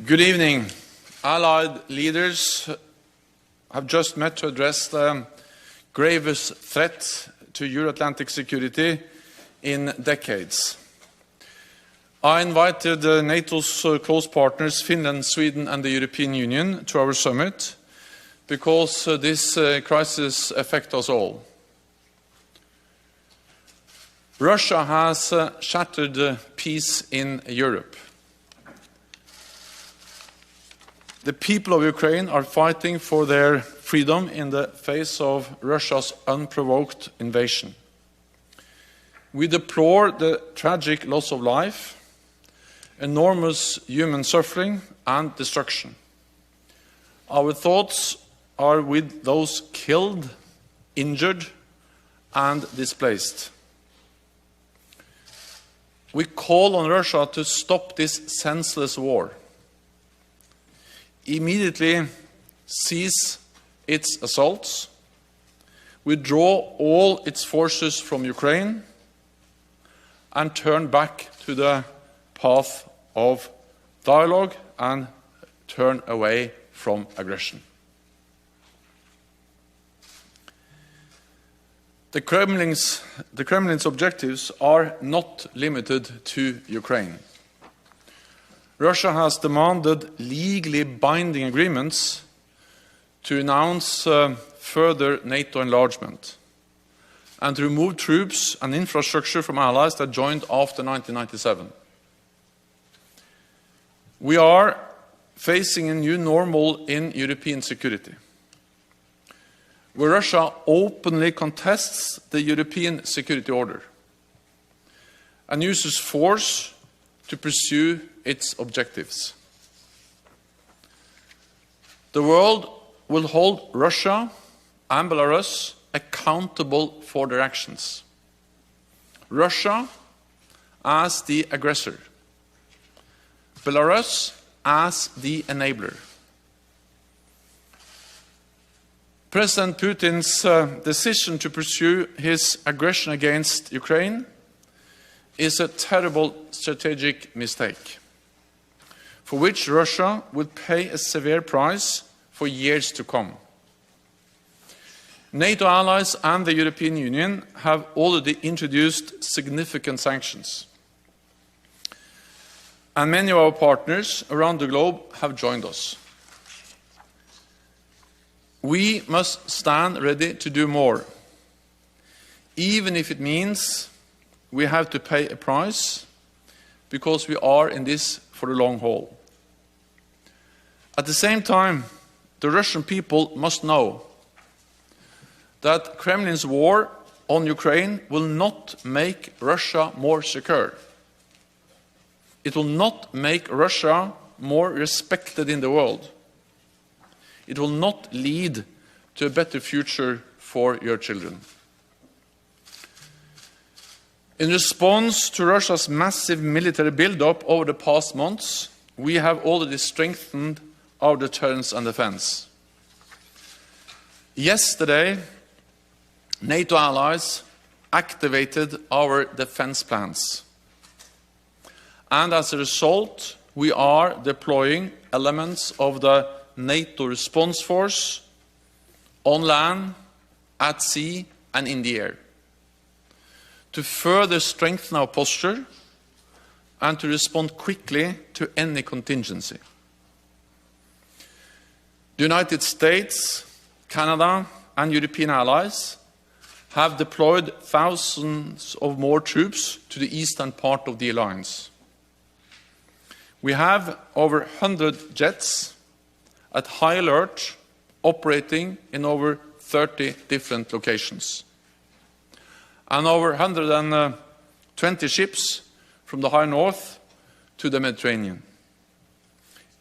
Good evening. Allied leaders have just met to address the gravest threat to Euro-Atlantic security in decades. I invited NATO's close partners, Finland, Sweden and the European Union, to our summit because this crisis affects us all. Russia has shattered peace in Europe. The people of Ukraine are fighting for their freedom in the face of Russia's unprovoked invasion. We deplore the tragic loss of life, enormous human suffering and destruction. Our thoughts are with those killed, injured and displaced. We call on Russia to stop this senseless war. Immediately cease its assaults, withdraw all its forces from Ukraine, and turn back to the path of dialogue and turn away from aggression. The Kremlin's objectives are not limited to Ukraine. Russia has demanded legally binding agreements to announce further NATO enlargement and to remove troops and infrastructure from allies that joined after 1997. We are facing a new normal in European security, where Russia openly contests the European security order and uses force to pursue its objectives. The world will hold Russia and Belarus accountable for their actions. Russia as the aggressor, Belarus as the enabler. President Putin's decision to pursue his aggression against Ukraine is a terrible strategic mistake, for which Russia will pay a severe price for years to come. NATO allies and the European Union have already introduced significant sanctions, and many of our partners around the globe have joined us. We must stand ready to do more, even if it means we have to pay a price, because we are in this for the long haul. At the same time, the Russian people must know that Kremlin's war on Ukraine will not make Russia more secure. It will not make Russia more respected in the world. It will not lead to a better future for your children. In response to Russia's massive military build-up over the past months, we have already strengthened our deterrence and defense. Yesterday, NATO allies activated our defense plans. And as a result, we are deploying elements of the NATO response force on land, at sea, and in the air, to further strengthen our posture and to respond quickly to any contingency. The United States, Canada, and European allies have deployed thousands of more troops to the eastern part of the alliance. We have over 100 jets at high alert, operating in over 30 different locations, and over 120 ships from the high north to the Mediterranean,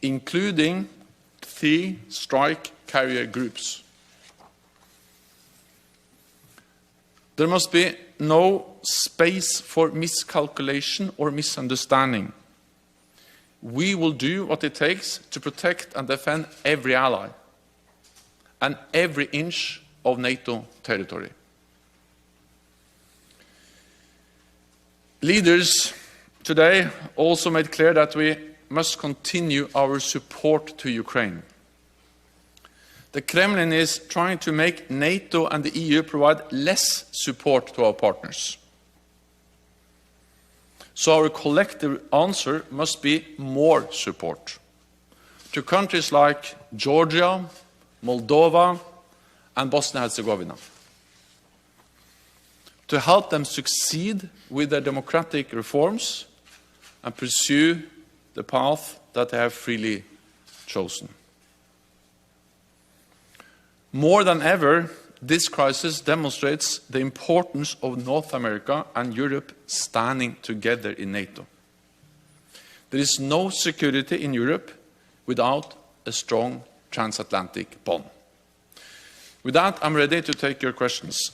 including 3 strike carrier groups. There must be no space for miscalculation or misunderstanding. We will do what it takes to protect and defend every ally and every inch of NATO territory. Leaders today also made clear that we must continue our support to Ukraine. The Kremlin is trying to make NATO and the EU provide less support to our partners. So our collective answer must be more support to countries like Georgia, Moldova, and Bosnia-Herzegovina, to help them succeed with their democratic reforms and pursue the path that they have freely chosen. More than ever, this crisis demonstrates the importance of North America and Europe standing together in NATO. There is no security in Europe without a strong transatlantic bond. With that, I'm ready to take your questions.